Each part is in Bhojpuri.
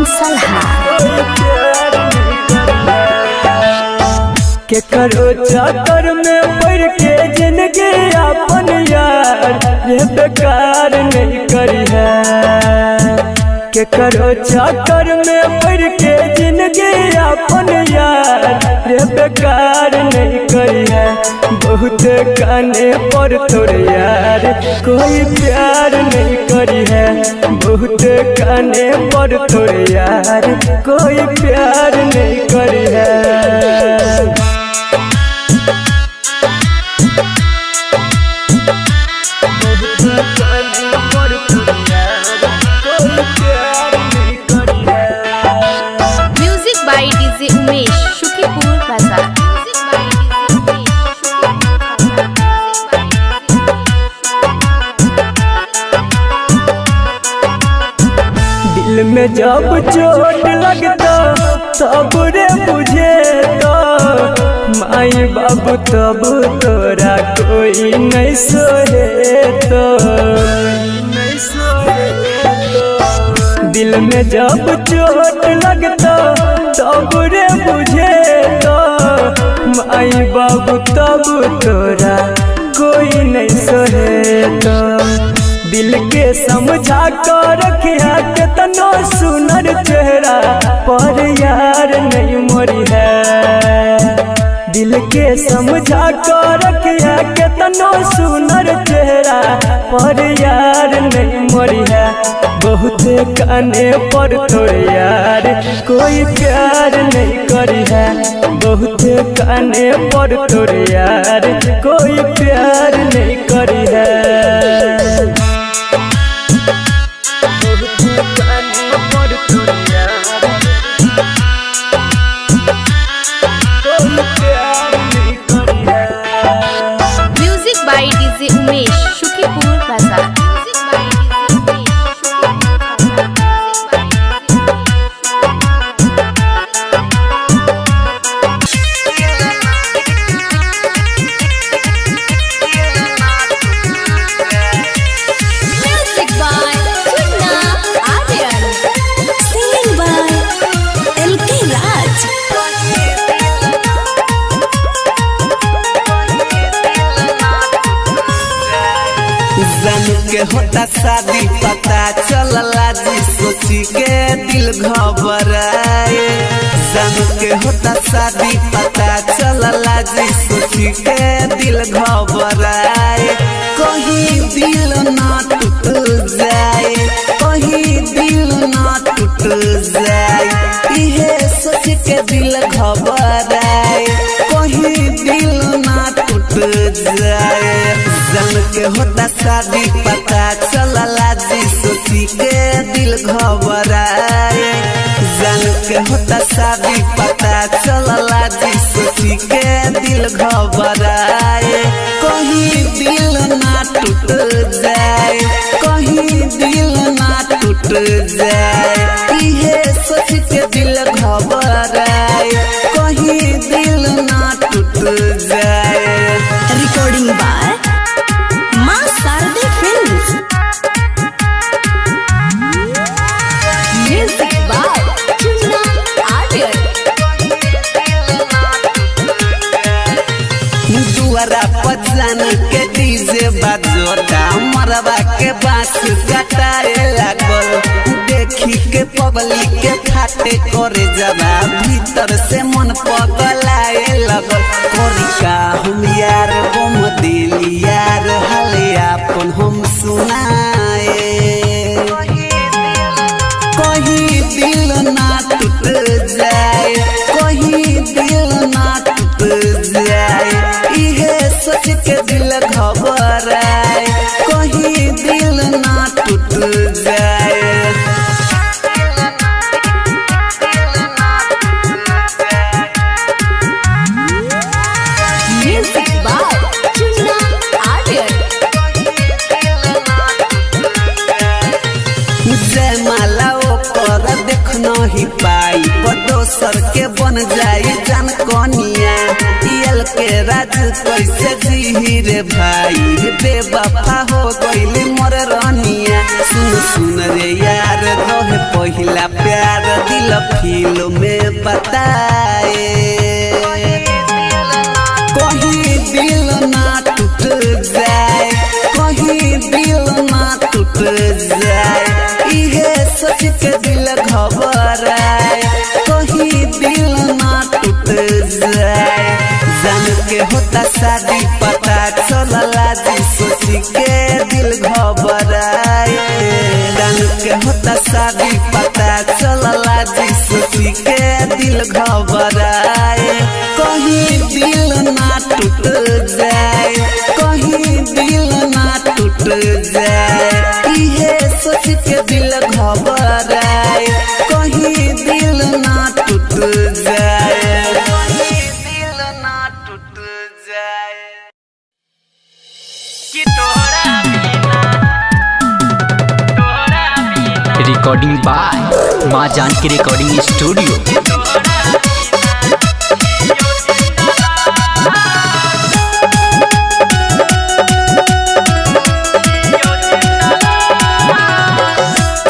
सलहा के करो चक्कर में पड़ के जिंदगी अपन यार रे बेकार नहीं करी है। के करो चक्कर में पड़ के जिंदगी अपन यार रे बेकार नहीं करी है। बहुत काने पर तोरे यार कोई प्यार नहीं करी है। बहुत काने पर तोरे यार कोई प्यार नहीं करी है। Music by DJ Umesh Shukipur Bazar. दिल में जब चोट लगता तब रे बुझे तो माई बाबू तब तोरा कोई नहीं सोहे तो। दिल में जब चोट लगता तब रे बुझे तो माई बाबू तब तोरा कोई नहीं सोहे तो। दिल के समझा कर रखिया कितनो सुनर चेहरा पर यार नहीं मोरी है। दिल के समझा कर रखिया कितनो सुनर चेहरा पर यार नहीं मोरी है। बहुत काने पर तोरे यार कोई प्यार नहीं करी है। बहुत काने पर तोरे यार कोई प्यार नहीं करी है। Music by DJ Umesh Shukipur Bazar. Music by Chunna Aryan, singing by LK Raj. जानू के होता शादी पता चलला जी सोची के दिल घबराए। जानू के होता शादी पता चलला जी सोची के दिल घबराए। कहीं दिल ना टूट जाए, कहीं दिल ना टूट जाए, इहे सोच के दिल घबराए। कहीं दिल ना टूट जाए। जान के होता शादी पता चलला जी सोची के दिल घबराए। जान के होता शादी पता चलला जी सोची के दिल घबराए। कहीं दिल ना टूट जाए, कहीं दिल ना टूट जाए, इहे सोच के दिल घबराए। कहीं दिल ना टूट जाए। Recording by Maa Sharde films. Music by Chunna Aryan. दुआरा पजान के डीजे बाजोता मरवा के बांस कटाए लागल। देखी के पब्लिक के फाटे करे जबा भीतर से मन पगलाए लगल। कोरी का हम यार गम दिल यार हाले अपन हम सुनाए। कहीं दिल ना टूट जाए, कहीं दिल ना टूट जाए, इहे सोच के दिल घबराए। कहीं दिल ना टूट जाए। Music by Chunna Aryan. जयमाला ओकर देख नहीं पाई, दोसर के बन जाई जान कनिया। एल के राज कैसे जी रे भाई बेवफा हो गइल मोर रानिया सुन रे यार रहे पहिला प्यार दिल फील में बताए कहीं दिल ना टूट जाए कहीं दिल ना टूट जाए इहे सोच के दिल घबराए कहीं दिल ना टूट जाए जान के होता शादी पता चलला जी सोच के दिल घबराए जान के होता शादी पता चलला जी सोच के दिल घबराए कहीं दिल ना टूट जाए कहीं दिल ना टूट जाए इहे सोच के दिल घबराए कहीं दिल ना टूट जाए कहीं दिल ना टूट जाए कि तोरा बिना रिकॉर्डिंग बाय माँ जानकी रिकॉर्डिंग स्टूडियो।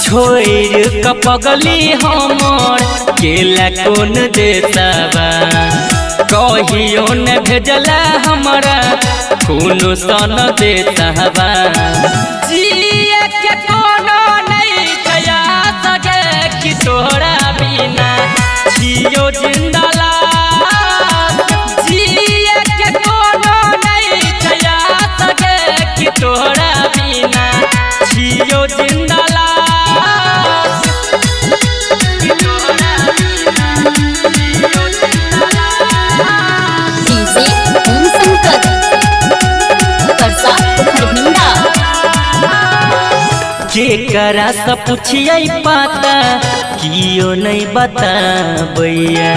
छोड़ कपगली हमर केला कौन देताबा कहियो न भेजला हमरा कोनो सन देताबा जिए के कोनो नहीं छया सके कि तोरा बिना जियो जिंदला जिए के कोनो नहीं छया सके कि तोरा बिना जियो जिंदला केकरा से पूछिए पाता कियो नहीं बताबैया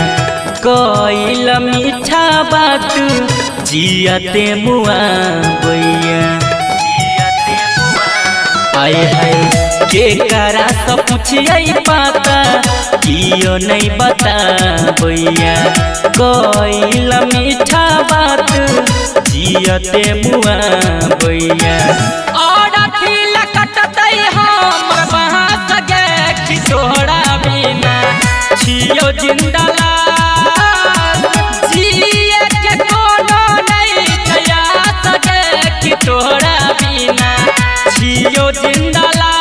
कइल मीठा बात जियते मुआ बैया आए हाय केकरा से पूछिए पाता कियो नहीं बताबैया कइल मीठा बात जियते मुआ बैया तोहरा बिना छियो जिंदला जिए के कोनो नहीं छया सके कि तोहरा बिना छियो जिंदला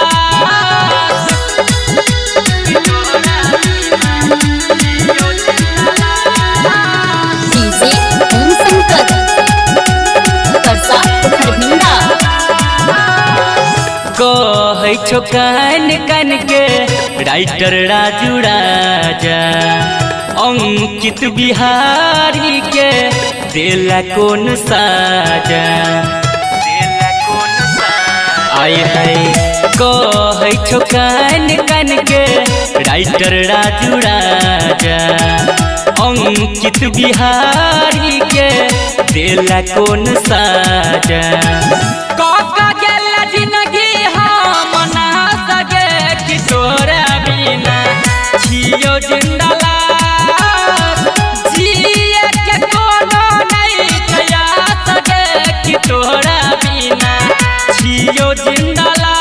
कहै छो कान कान के राइटर राजू राजा अंकित बिहारी के देला कौन साजा आए है कहै छो कान कान के राइटर राजू राजा अंकित बिहारी के देला कौन साजा जिंदगी हम ना सके कि तोरा बिना छियो जिंदला जिए के कोनो नहीं छया सके कि तोरा बिना छियो जिंदला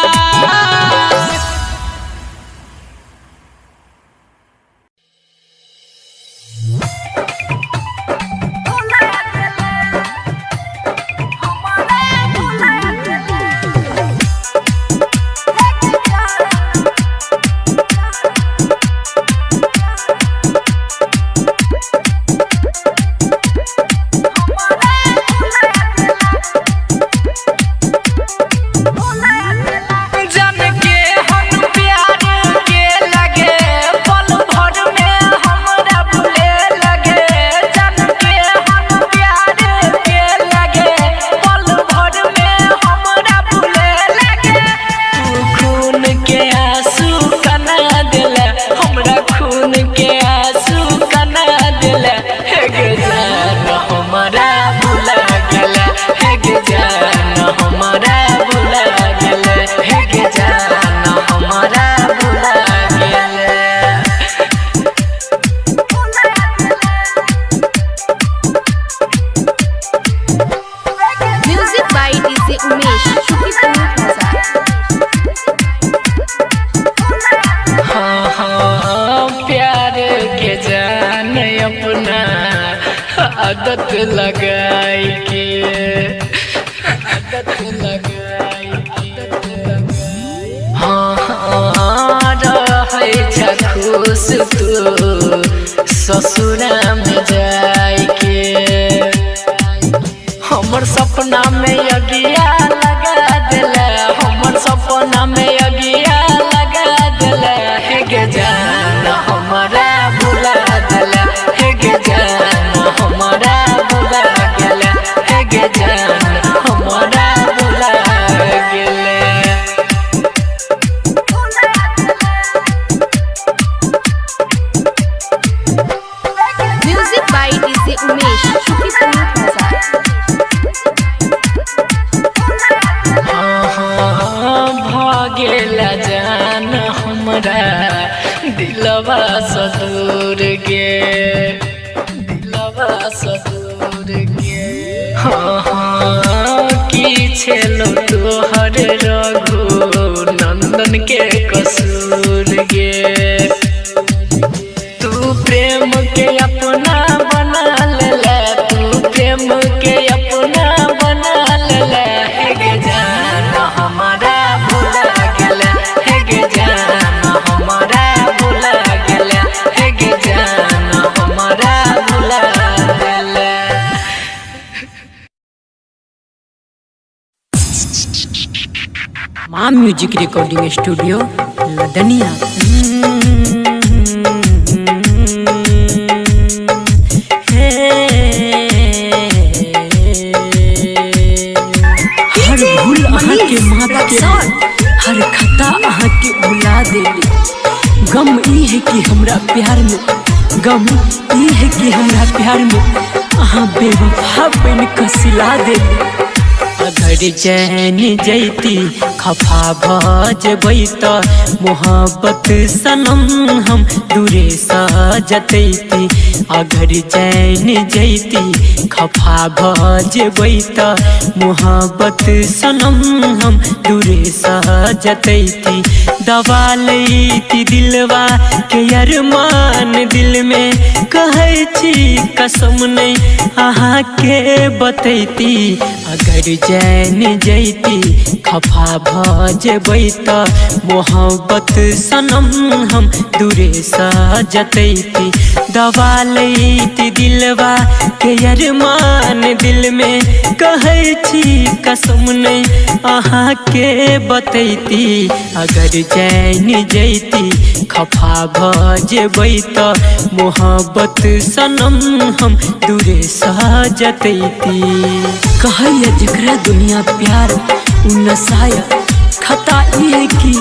डीजे उमेश शुकीपुर बाजार। हाँ हाँ प्यार के जान अपना आदत लगाई के हाँ हाँ रहे छ खुश तू ससुरा में जाई के हमर सपना में अगिया लगा दिला हमर सपना में अगिया लगा दिला हे गे जान हमारा भुला दिला हे गे जान हमारा भुला गेला हे गे जान हमारा भुला गेला। Music by DJ Umesh Shukipur Bazar. हाँ भागेला जान हमरा दिलवा सदूर गे दिलवा सदूर गे हाँ हाँ की छेलो तोहर रघु नंदन के कसूर गे तू प्रेम के अपना बना ले तू प्रेम के अपना बना ले हे गे जान हमारा भुला गेला हे गे जान हमारा भुला गेला हे गे जान हमारा भुला गेला। माँ म्यूजिक रिकॉर्डिंग स्टूडियो लदनिया। हर भूल अहाँ के माफ के हर खता अहाँ के भुला देली गम ई है कि हमरा प्यार में गम ई है कि हमरा प्यार में अहाँ बेवफा बन के सिला देली अगर चैन जैती खफा भजबै त मोहब्बत सनम हम दूरे सजतैती अगर चैन जैती खफा भजबै त मोहब्बत सनम हम दूरे सजतैती दबा लैती दिलवा के अरमान दिल में कहै छी कसम नहीं अहाँ के बतैती अगर चैन जैती खफा भजबै त मोहब्बत सनम हम दूरे सजतैती दबा लैती दिलवा के अरमान दिल में कहै छी कसम नहीं अहाँ के बतैती अगर चैन जैती खफा भजबै त मोहब्बत सनम हम दूरे सजतैती कहैया जकरा दुनिया प्यार उ नसाया खता ई है कि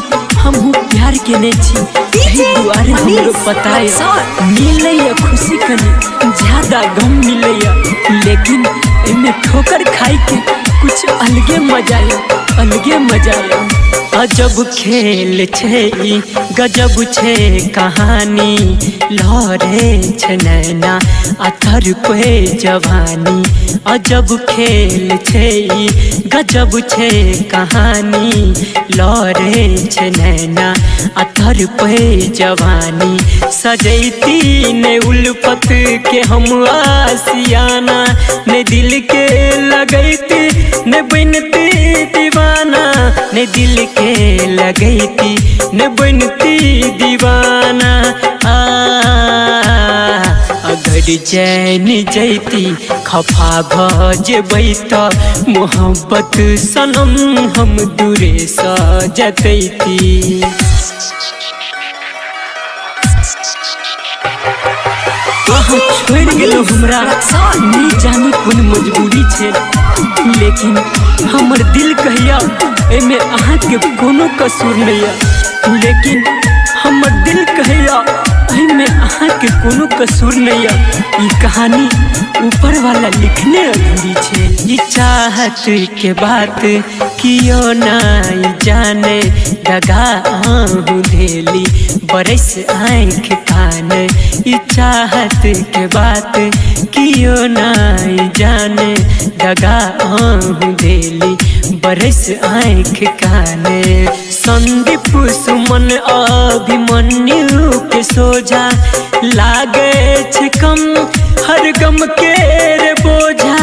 हमहू प्यार के नहीं छी यही दुआरे हमरो पताया मिलैया खुशी कनी ज्यादा गम मिलैया लेकिन इनमें ठोकर खाई के कुछ अलगे मजा अलगे मजा अजब खेल छे ई गजब छे कहानी लहरे छे नैना अथर पे जवानी अजब खेल छे ई गजब छे कहानी लहरे छे नैना अथर पे जवानी सजैती ने उल्फत के हम आसियाना ने दिल के लगैती ने बनती दीवाना ने दिल के लगैती ने बनती दीवाना अगर चैन जैती खफा भजबै त मोहब्बत सनम हम दूरे सजतैती अहाँ छोड़ गेलो हमरा नहीं जानी कोन मजबूरी छे लेकिन हमर दिल कहिया एमे अहाँ के कोनो कसूर नहीं है लेकिन हमर दिल कहिया एमे अहाँ के कोनो कसूर नहीं है ई कहानी ऊपर वाला लिखने अधूरी छे ई चाहत के बात कियो नहीं जाने दगा आहू धेली बरस आँख कान ई चाहत के बात कियो नहीं जाने दगा आहू धेली बरस आँख काने संदीप सुमन अभिमन्यु के सोझा लागे छे कम हर गम के रे बोझा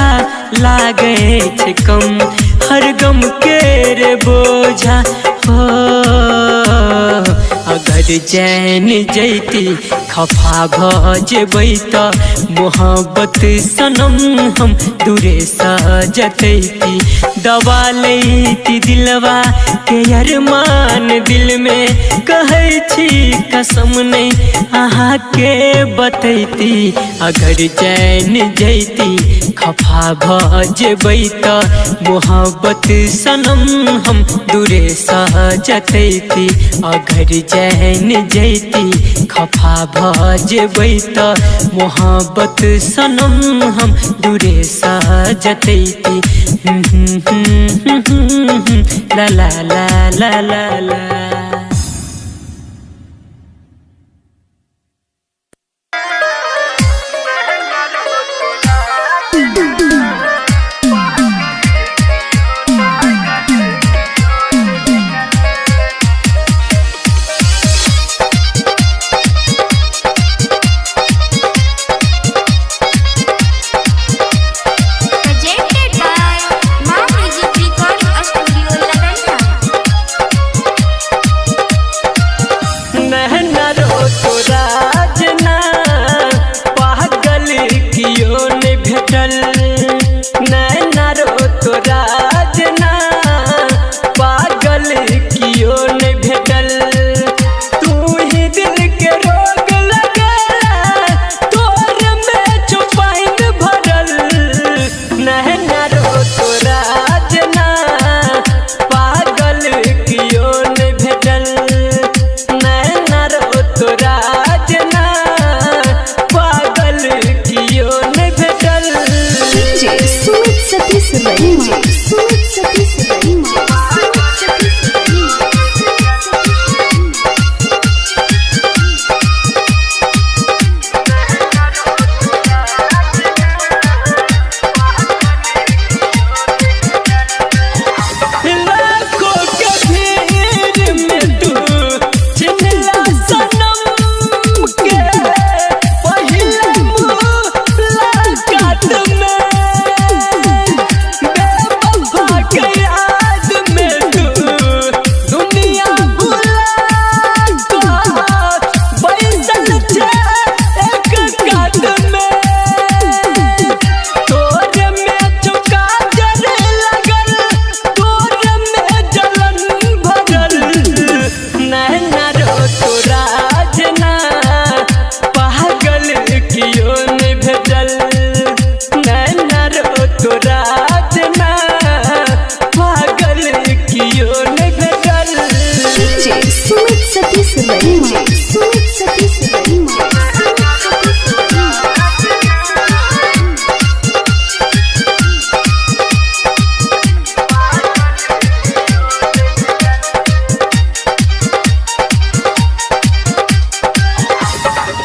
लागे छे कम हर गम के रे बोझा हो अगर जैन जैती खफा भजेबै त मोहब्बत सनम हम दूरे सजतैती दबा लैती दिलवा के अरमान दिल में कहै छी कसम नहीं अहाँ के बतैती अगर जैन जैती खफा भजेबै त मोहब्बत सनम हम दूरे सजतैती अगर जैन जैती खफा भजेबै त मोहब्बत सनम हम दूरे सजतैती ला ला ला ला ला ला Presented by Ma Music Recording Studio, Lavanda. नहना रो तो राजना पागल कियो ने भेटल नहना रो तो राजना पागल कियो ने भेटल तू ही दिल के रोग लगेला तोर में छुपाइन भरल नहना रो तो राजना पागल कियो ने भेटल नैना रो तो राजना पागल कियो ने भेटल DJ Sumit Satish Raima. Sumit Satish Raima. लाखों के भीड़ में तू चिन्हला सनम के पहिला मुलाकात में बेवफा के याद में तू दुनिया भुला बैसल छे एक कात में तोर में चुका जरे लगल तोर में जलन भरल नैना रो तो राजना पागल कियो ने भेटल नैना रो तो राजना पागल कियो ने भेटल DJ Sumit Satish Raima. Sumit Satish Raima.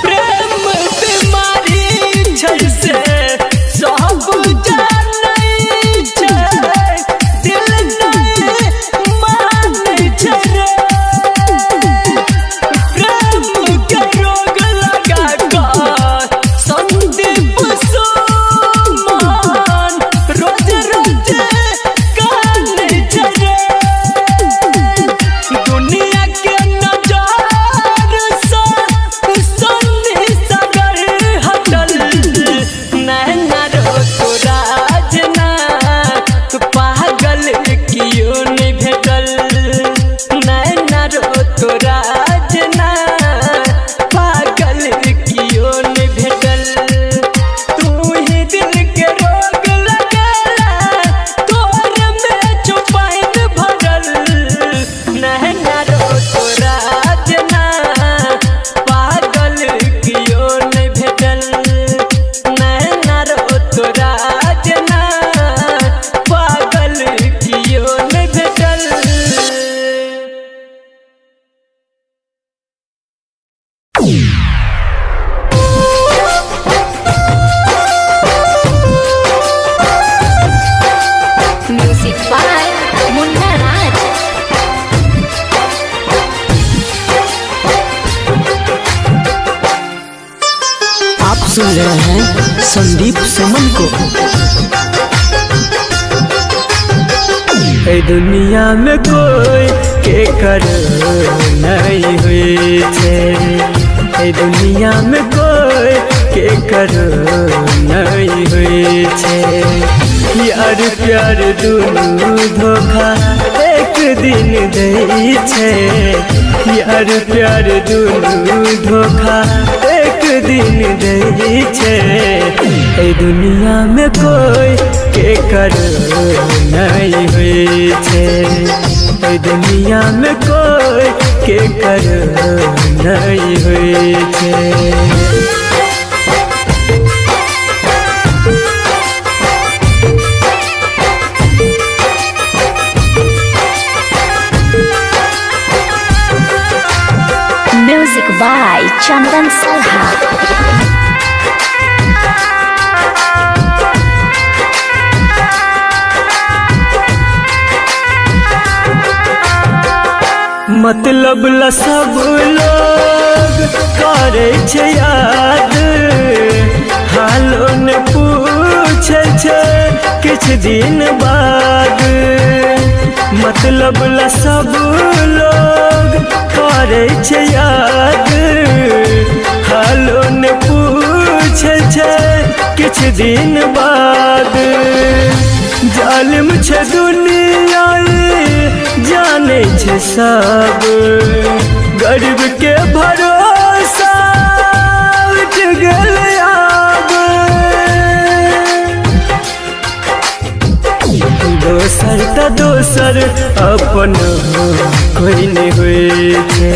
प्रेम बीमारी जैसे सब जानै छै दिल नहीं मानै छै रे प्रेम के रोग लगा कर संदीप सुमन रोज रोज कानै छै रे दुनिया के नजर से सन्नी सगर हटल नैना रो तो राजना पागल कियो ने भेटल नैना रो तो राजना पागल कियो ने भेटल तू ही दिल के रोग लगेला तोर में छुपाइन भरल नैना रो तो राजना पागल कियो ने भेटल नैना रो तो राजना पागल कियो ने भेटल Music by मुन्ना राज। आप सुन रहे हैं संदीप सुमन को। ए दुनिया में कोई के कर नहीं हुई छे, ए दुनिया में कोई के कर नहीं हुई छे। यार प्यार दुनू धोखा एक दिन दे छे, यार प्यार दुनू धोखा एक दिन दे छे। ए दुनिया में कोई के कर नहीं हुई छे, ए दुनिया में कोई के कर नहीं हुई छे। म्यूजिक बाय चंदन सलहा। मतलब ला सब लोग करे छे याद, हालो ने पूछे छे किछ दिन बाद। मतलब ला सब लोग करे छे याद, हालो ने पूछे छे किछ दिन बाद। जालिम छे दुनिया जाने छे सब, गरीब के भरोसा उठ गेल आब। दोसर त दोसर अपन कोई नहीं हुई छे,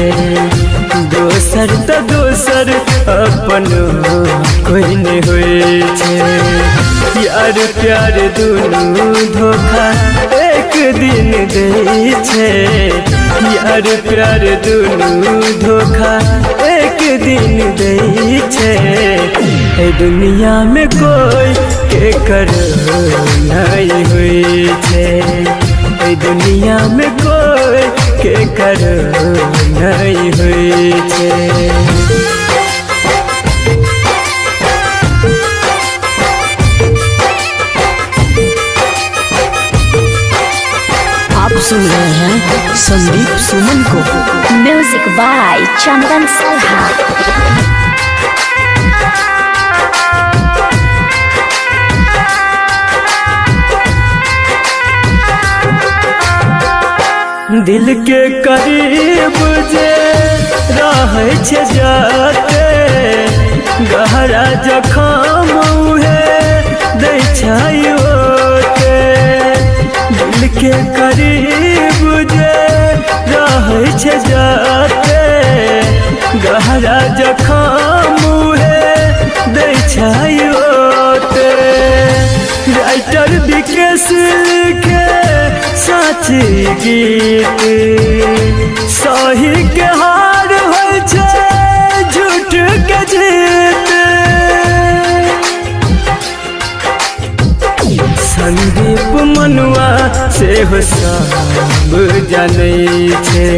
दोसर त दोसर अपन कोई नहीं हुई छे। यार प्यार दुनू धोखा एक दिन दे छे, यार प्यार दुनू धोखा एक दिन दे छे। ए दुनिया में कोई के कर नहीं हुई छे, ए दुनिया में कोई के कर नहीं हुई छे। आप सुन रहे हैं संदीप सुमन को। म्यूजिक बाय चंदन सलहा। दिल के करीब जे रहे छे जाते, गहरा जखम उहे दै छै ओते। दिल के करीब जे रहे छे जाते, गहरा जखम उहे दै छै ओते। राइटर विकेश लिखे साची गीत, सही के हार होइ छै झूठ के जीत। संदीप मनुआ से हो सब जानै छे,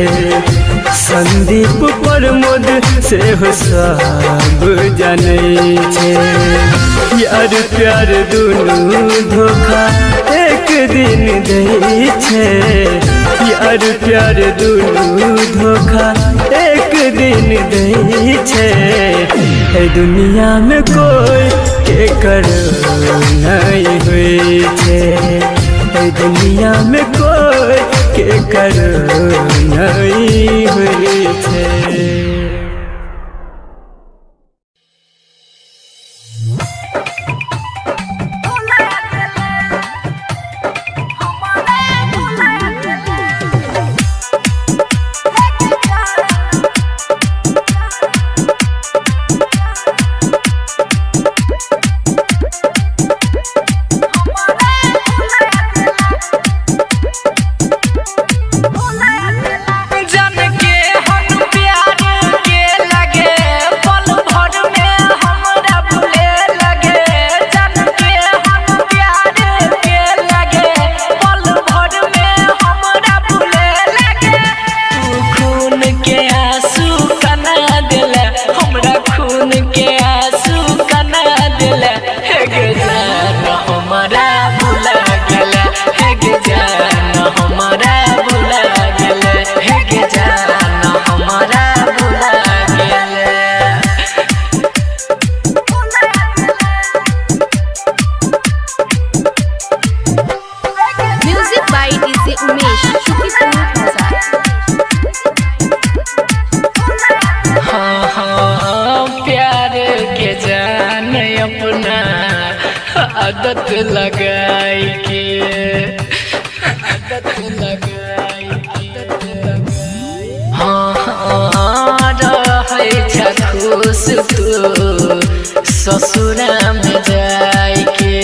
संदीप प्रमोद से हो सब जानै छे। यार प्यार दुनू धोखा एक दिन दे छे, यार प्यार दुनू धोखा एक दिन दे छे। ए दुनिया में कोई के कर नहीं हुई छे, ए दुनिया में कोई के कर नहीं हुई छे। जन के हम प्यार by DJ Umesh, Shukipur Bazaar. हाँ हाँ प्यार के जान अपना आदत लगाई के हाँ हाँ रहे छा खुश तू ससुरा में जाई के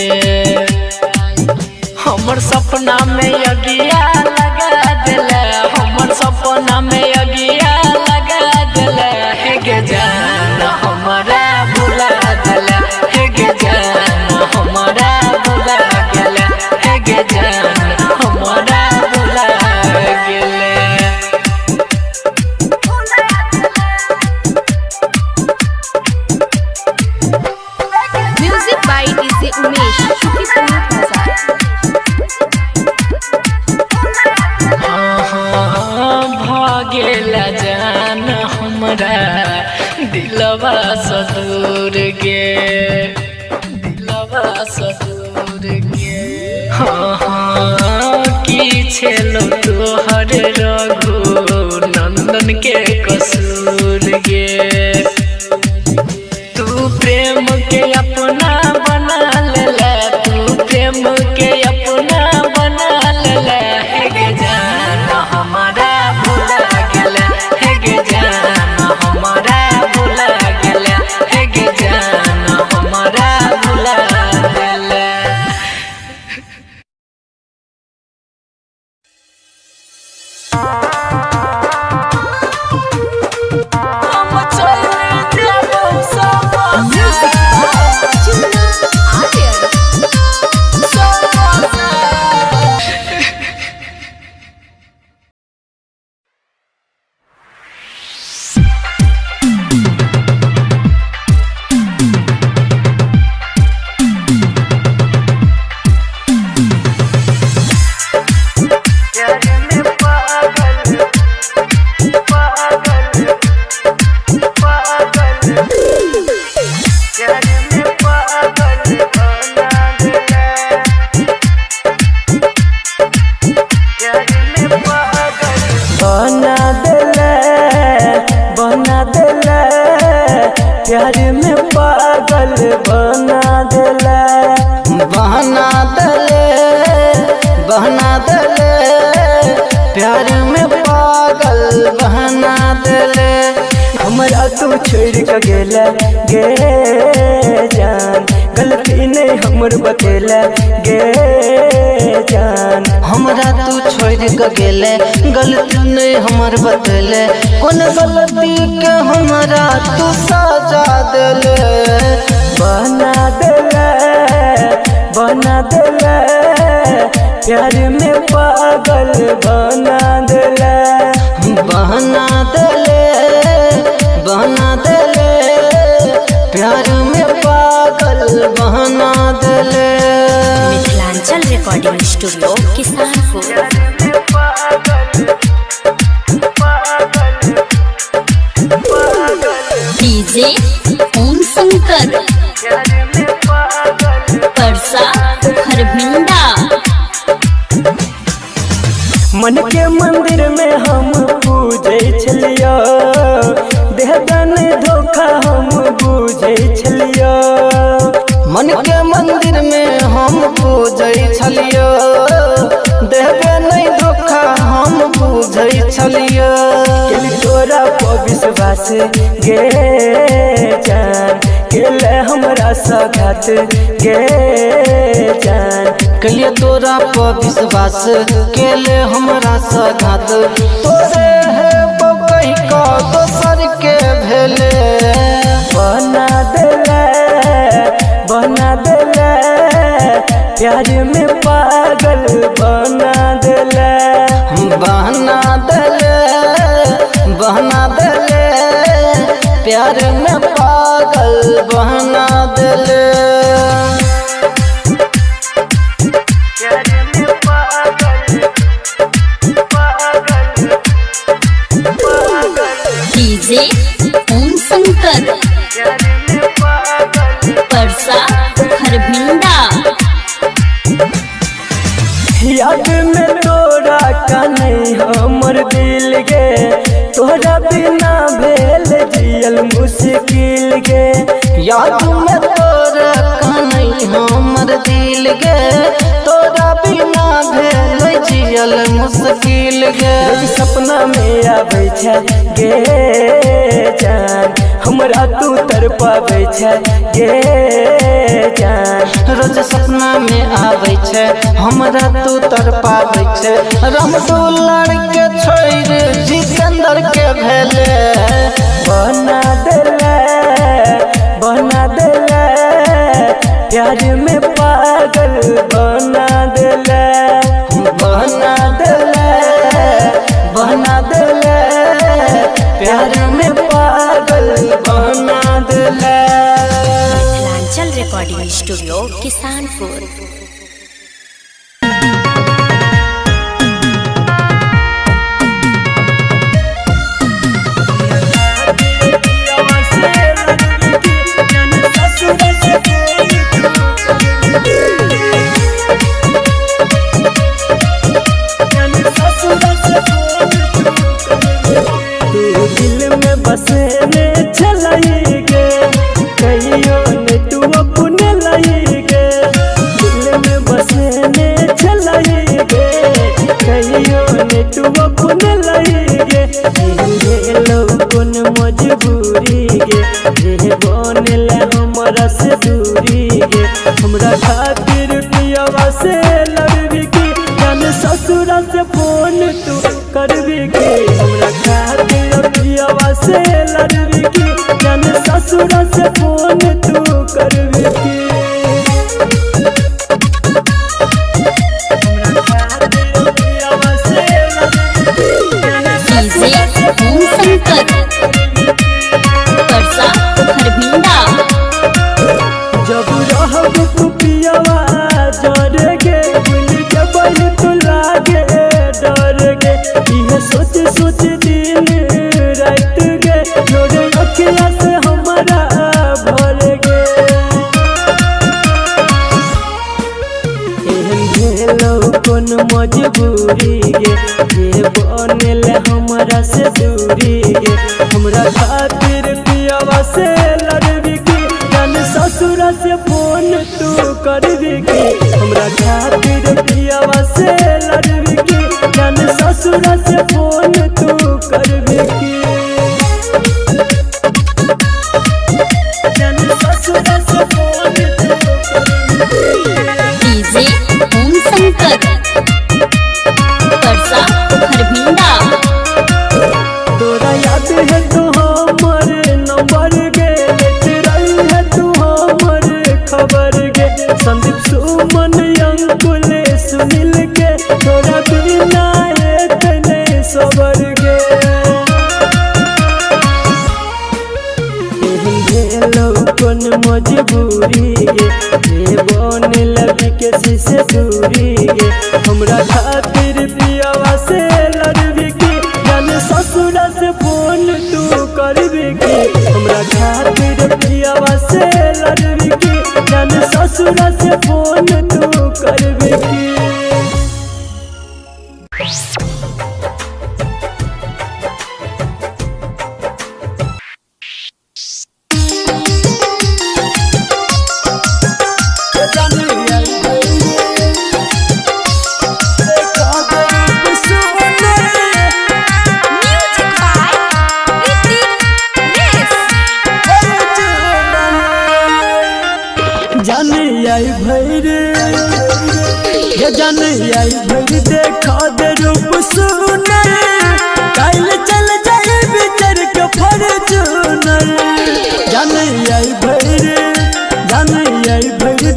हमर सपना में अगिया लगा दिला हमर सपना में अगिया लगा दिला हे गे जान हमारा भुला दिला हे गे जान हमारा भुला गेला हे गे जान हमारा भुला गेला Music by DJ Umesh, Shukipur Bazaar. भागेला जान हमरा दिलवा सदूर गे हाँ हाँ की छेलो तोहर रघु नंदन के कसूर गे तू प्रेम के अपना बना लेला तू प्रेम के अपना बना लेला हे गे जान हमारा भुला गेला हे गे जान हमारा भुला गेला हे गे जान हमारा भुला गेला प्यार में पागल बना देला बहना देले प्यार में पागल बहना देले हमरा तू छोड़ के गेला गे जान गलती नहीं हमर बतेला गे जान हमरा तू छोड़ के गेले गलती नहीं हमर बतेले कौन गलती के हमरा तू सजा देले बना देले प्यार में पागल बना देले प्यार में पागल बना देले Mithilanchal recording studio Kisanpur DJ Om Shankar Parsa Kharbhinda मन के मंदिर में हम पूजे छलिया देहदान धोखा हम पूजे छलिया मन के मंदिर में हम पूजे छलिया देहबे नहीं धोखा हम पूजे छलिया तोरा पर विश्वास गे जान केले हमरा साथ गे जान कलिए तोरा पर विश्वास केले हमरा साथ तोरे है बकही का दोसर के भेले बना देले प्यार में पागल बना देले प्यार में पागल बना देले डीजे ओम शंकर परसा खरभिंडा याद हमर दिल गे तोहरा बिना भेल जियल मुश्किल गे याद में तोरा कहीं हमर दिल गे तोरा बिना भेल जियल मुश्किल गे रोज सपना में आबै छै गे जान हमरा तू तरपाबै छै गे जान रोज सपना में आबै छै हमरा तू तरपाबै छै रामदुलार के छोड़ जितेंद्र के भेले बना देले प्यार में पागल बना देले प्यार में पागल बना देले। Mithilanchal recording studio Kisanpur. दिल में बसने चलाई गे कहियो ने तू अपने लाई गे दिल में बसने चलाई गे कहियो ने तू अपने लाई गे लोगन मजबूरी गे रे बनले हमरा से दूरी गे हमरा खातिर पियवा से लड़बी की जान ससुरा से फोन तू करबी की हमरा खातिर पियवा से लड़बी की जान ससुरा से फोन तू करबी की हमरा खातिर पियवा से डीजे ओम शंकर परसा खरभिंडा। जब रहब तू पियवा जर गे भूल जबल तू लागे डर गे इहे सोच सोच दिन रात गे लोरे अखिया से हमारा भर गे एहन भेलो कोन मजबूरी गे ये बनल हमरा से दूरी गे हमरा खातिर पियवा से लड़बी की जान ससुरा से फोन तू करबी की हमरा खातिर पियवा से लड़बी की जान ससुरा से फोन तू करबी की जान ससुरा से फोन तू करबी डीजे ओम शंकर परसा खरभिंडा। तोरा याद है तो हमर नंबर गे लेते रही है तू हमर खबर गे संदीप सुमन अंकुल सुनील के तोरा बिना एतने सबर गे एहन भेलो कोन मजबूरी गे ये बनल बिकेसी से दूरी गे हमरा खातिर पियवा से लड़बी की जान ससुरा से फोन तू करबी की हमरा खातिर पियवा से लड़बी की जान ससुरा से फोन तू करबी की Music by Ritik Res. जाने आई भैर ये जाने आई भैर देखा दे रूप सुनर काल चल जाए बिचर के फॉर्च्यूनर जाने आई भैर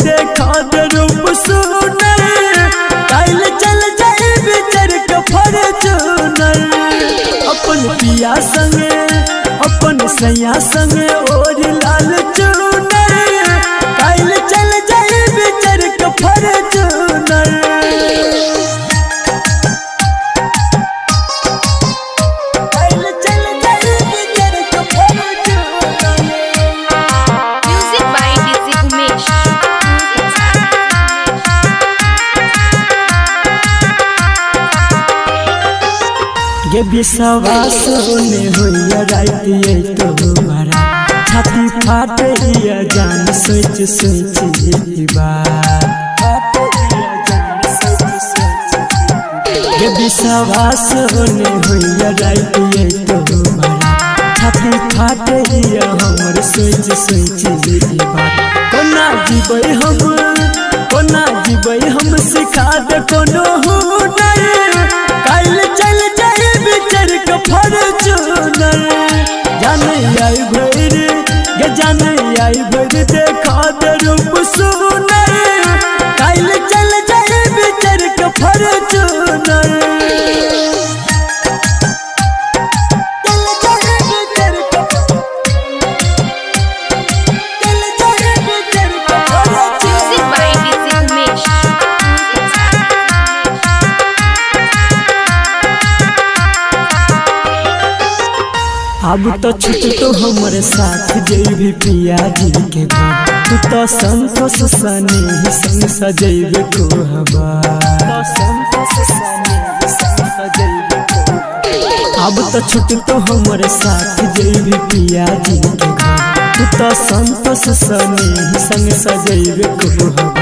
देखा दे रूप सुनर काल चल जाए बिचर के फॉर्च्यूनर अपन पिया संगे अपन सैया संगे और लाल चूनर काल चल जाए बिचर के फॉर्च्यूनर काल चल जाए बिचर के Fortuner Music by DJ Umesh. गे विश्वास ने होइया रात ये तुम्हारा छाती फाटिया जान सोच सोच ये बात गे विश्वास ने होइया रात ये तुम्हारा छाती फाटिया हमर सोच सोच ये बात कोना जीबै हम सिखा दे कोनो हुनर काल चल जाए बिचर के फॉर्च्यूनर जाने आई भर गे जाने आई भर देखा दे रूप सुनर काल चल जाए बिचर के Fortuner Music by DJ Umesh. अब तो छुट तो हमारे साथ जैबी पिया जी के घर तू तो संतोष सने ही संग सजैबे को हवा अब तो छुट तो हमारे साथ जैबी पिया जी के घर तू तो संतोष सने ही संग सजैबे को हवा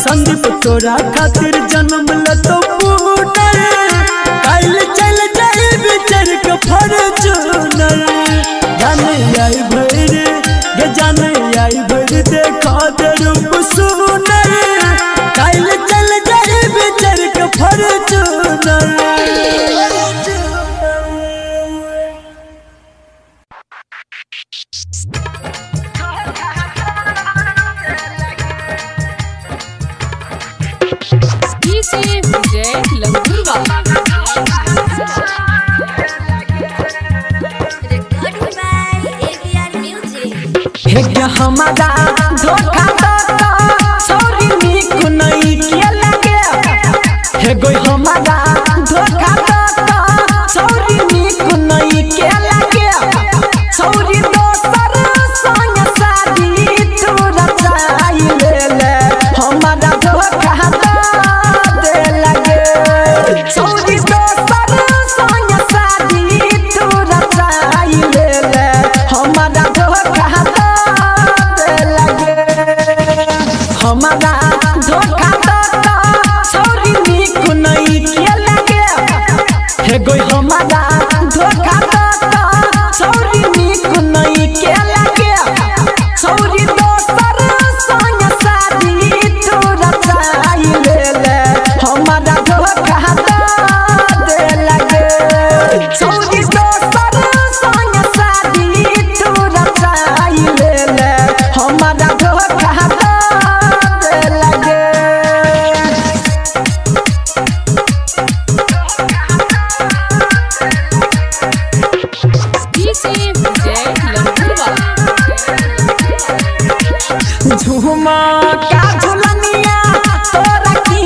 संदीप तोरा खातिर जन्म ल तो पुनर काल चल जाए बिचर के फॉर्च्यूनर जाने आई भर गे जाने आई भर देखा दे रूप सुनर काल चल जाए बिचर के Fortuner DJ Vijay Langurwa. Recorded by AVR Music. हे क्या हमारा धोखा तो सॉरी नीक नहीं किया लगे हे कोई हमारा धोखा तो सॉरी नीक नहीं किया लगे सॉरी दोसर संग शादी तू रचाई ले हमारा धोखा दे लगे सॉरी दोसर संग शादी तू रचाई ले हमारा धोखा दे लगे हमारा धोखा तो सॉरी नीक नहीं किया लगे हे कोई हमारा धोखा तो सॉरी नीक नहीं किया लगे सॉरी दोसर संग शादी तू रचाई ले हमारा धोखा दे लगे सॉरी दोसर संग शादी तू रचाई ले हमारा धोखा दे लगे DJ Vijay Langurwa. झूमा का झुलनिया तोरा की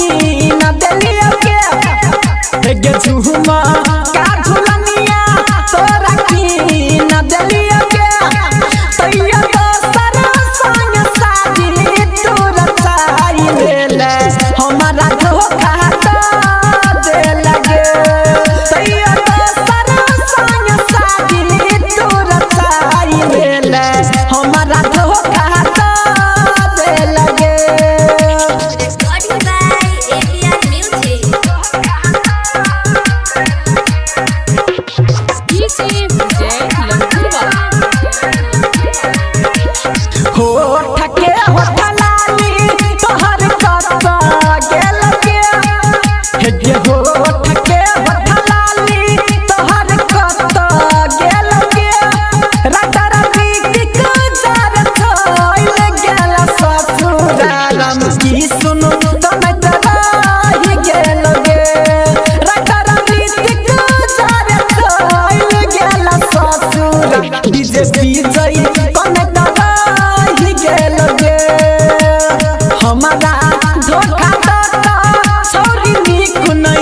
न देलियो के गे झूमा का झुलनिया तोरा की न देलियो के तैयो दोसर संग शादी तू रचाई ले हमारा धोखा दे लगे तैयो दोसर संग शादी तू रचाई ले हमारा धोखा दे लगे Recorded by AVR Music. DJ Vijay Langurwa. होठ के होठ लाली तोहर कत गेल के हे गे होठ के होठ लाली तोहर कत गेल के रातर बीतिक जार छोइल गेल ससुरालम की सुनु तमे तराही गेल गे रातर बीतिक जार छोइल गेल ससुरालम डीजे विजय तमे तराही गेल गे हमारा धोखा तो सॉरी नीक नहीं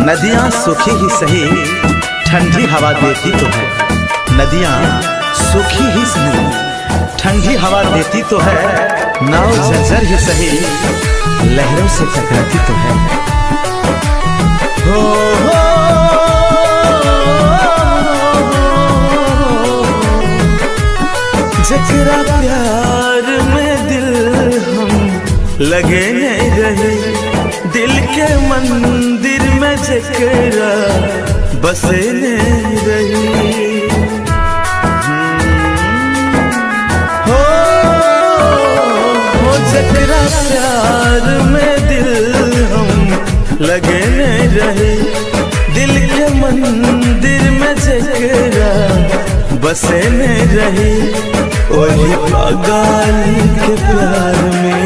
नदियाँ सूखी ही सही ठंडी हवा देती तो है। नदियाँ सूखी ही सही ठंडी हवा देती तो है। नाव जर्जर ही सही लहरों से टकराती तो है। हो जकरा प्यार में दिल हम लगे नहीं रहे, दिल के मंदिर में जकरा बसे नहीं रही। हो जकरा प्यार में दिल हम लगे नहीं रहे, दिल के मंदिर में जकरा बसे नहीं रही। वही पागल के प्यार में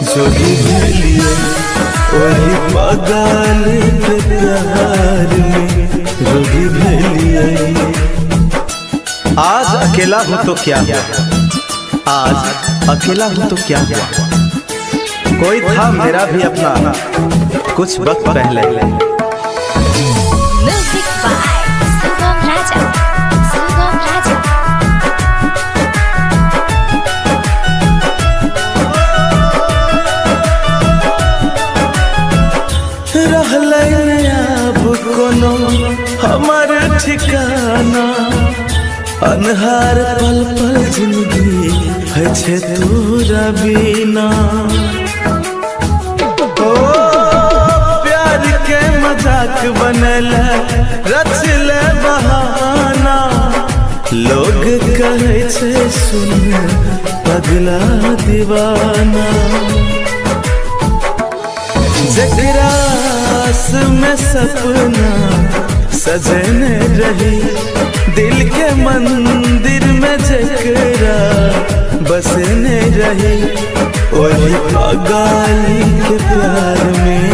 जो भी लिए, वही पागल के प्यार में जो भी लिए। आज अकेला हूँ तो क्या हुआ, आज अकेला हूँ तो क्या हुआ, कोई था मेरा भी अपना कुछ वक्त पहले। म्यूजिक बाय सुगम राजा, सुगम राजा। अब कोनो हमार ठिकाना, अनहार पल पल जिंदगी है छे तोरा बिना। ओ प्यार के मजाक बनल रचल बहाना, लोग कहे छे सुन पगला दीवाना। जकरा में सपना सजने रही, दिल के मंदिर में जकरा बसने रही। वही पागल के प्यार में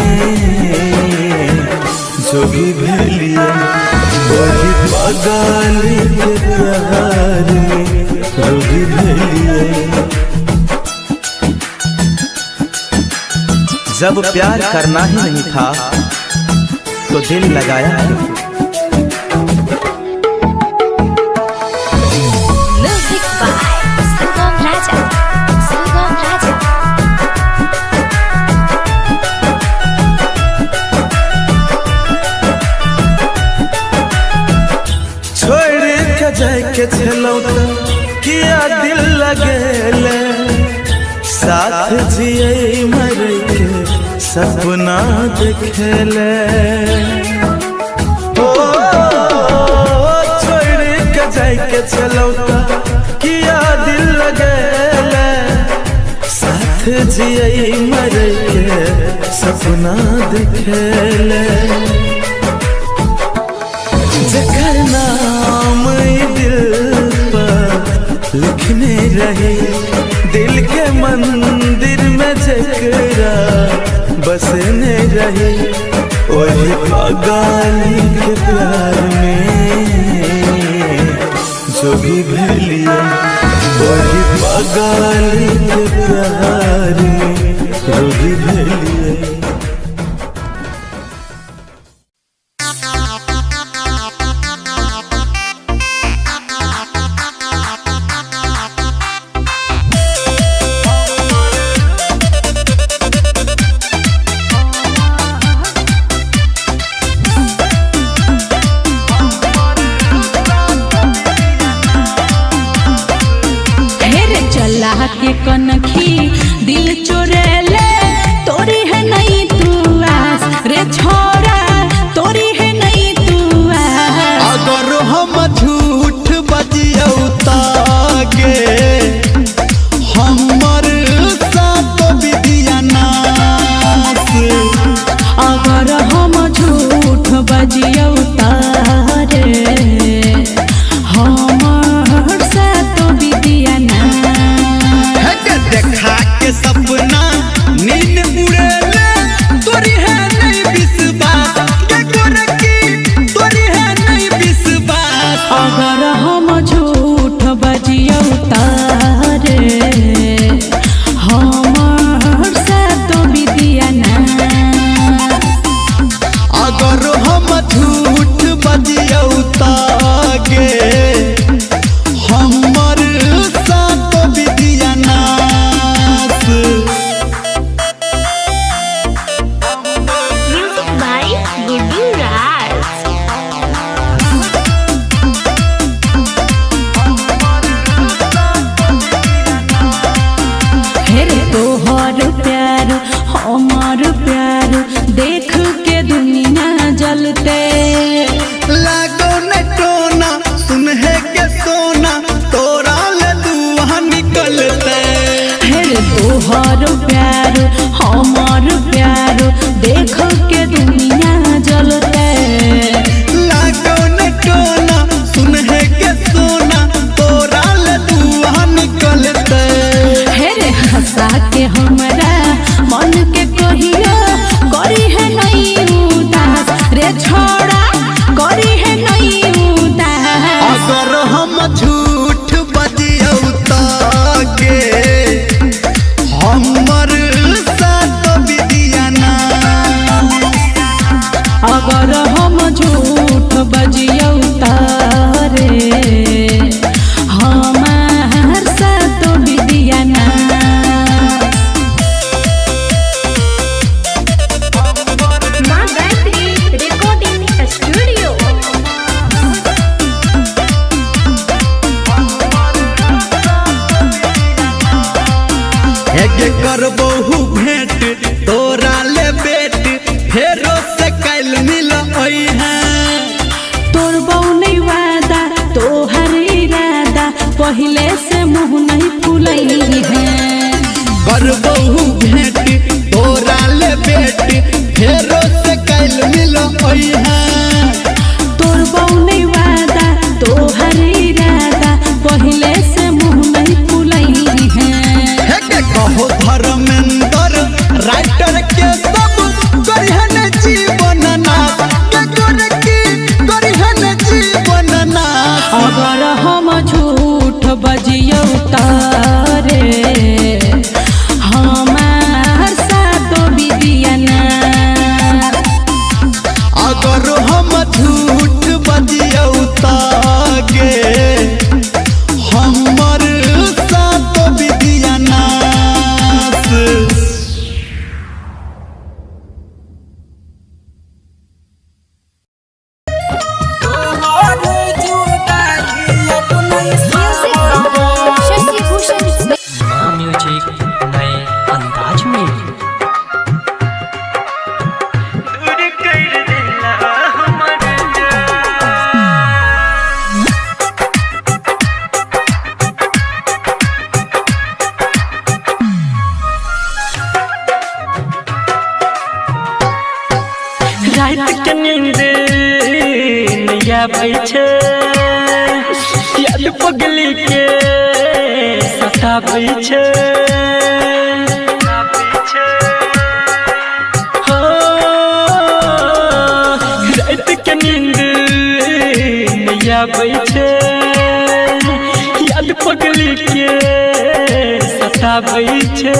जो भी भेलिए, वही पागल के प्यार में जो भी भेलिए। जब प्यार करना ही नहीं था तो दिल लगाया क्यों? म्यूजिक बाय सुगम राजा, सुगम राजा। छोड़ के जाए के छलौ त किया दिल लगेले, साथ जिए मर के सपना देखेले। ओ छोड़ के जाए के छलौ त किया दिल लगेले, साथ जिए मर के सपना देखेले। जकर नाम दिल पर लिखने रहे, दिल के मंदिर में जकरा बसने रहे। वही पागल के प्यार में जो भी भेलिए, वही पागल के प्यार में जो भी भेलिए। के कनखी दिल तोहर प्यार हमार प्यार देख के दुनिया जलते लागो न टोना सुन है के सोना तोरा ले दुआ निकलते हेरे तोहर प्यार हमार प्यार देख के दुनिया जलते लागो न टोना सुन है के सोना तोरा ले दुआ निकलते हेरे हंसा के हमरा मन के कहियो करी है नहीं उदास रे छोड़ा करी है नहीं उदास अगर हम झूठ बजियौ ताके हमर साथ विदिया ना अगर हम झूठ बजियौ तारे हमार साथ विदिया ना माँ गायत्री रिकॉर्डिंग स्टूडियो। हेगे करबहु भेंट तोरा ले बेट फेरो से कैल मिल है तोर नहीं वादा तोहर इरादा पहले से मुँह नहीं फुलई है करबहु भेंट तोरा ले बेट फेरो से कैल मिल है तोर नहीं वादा तोहर इरादा पहले से मुँह नहीं फुलई है हेगे कहो धर्मेंद्र राइटर के सब गरिहन जीवन नाथ के गोरकी गरिहन जीवन नाथ अगर हम झूठ बजियौ तारे हमार साथ विदिया ना अगर हम झूठ बजियौ तागे हमर साथ विदिया नास शशि भूषण म्यूजिक नए अंदाज में। रात के नींद नैया बैठे याद पगली के सताबै छै हो रात के नींद नैया बैठे याद पगली के सताबै छै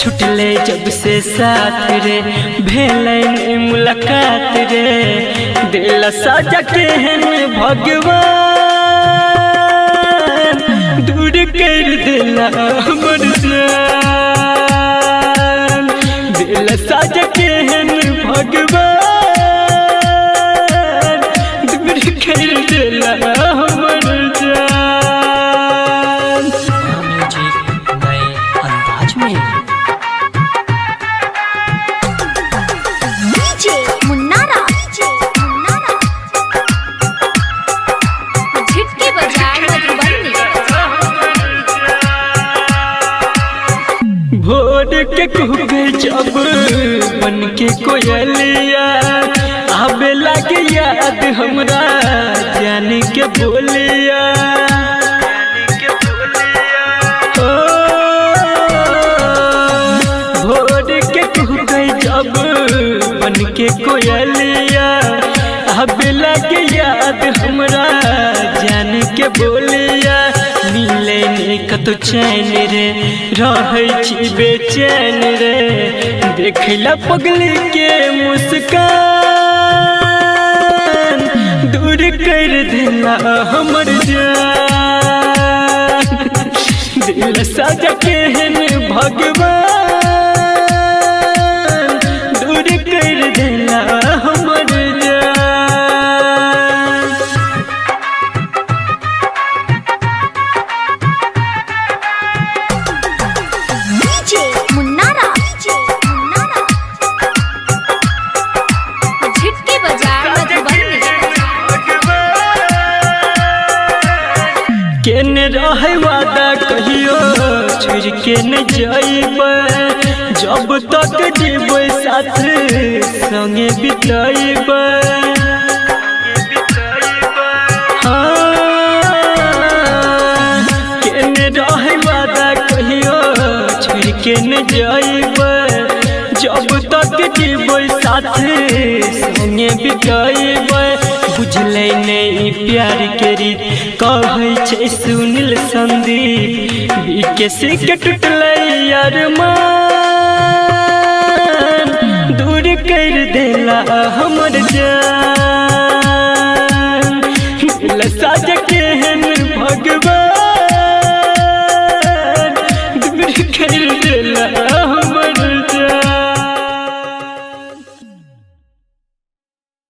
छुटले जब से साथ रे भेलै ने मुलाकात रे दिल साजा केहन भगवान दूर कर दिला हमर जान दिल साजा केहन भगवान दूर कर दिला हमर जान। म्यूजिक नए अंदाज में। डीजे मुन्नारा झिटके बजाए मधुबनी। भोर के कुहके जब बन के कोयलिया आबे लागे याद हमरा जान के बोलिया ओ, भोर के कुहके जब बन के कोयलिया आबे लागे याद हमरा जान के बोलिया मिले ने कतो चैन रे रहै छी बेचैन रे देखला पगली के मुस्कान दूर कर दिला हमर जान दिल साजा केहन भगवान दूर कर दिला हमर जान। के न जाइबे जब तक जीवे साथ संगे बिताइबे केने रहे वादा कहियो छोड़ के न जाइबे जब तक जीवे साथ संगे बिताइबे बुझले नहीं प्यार के रीत कहै छै सुनील संदीप बीके के टूटले यार मान दूर कर देला हमर जान।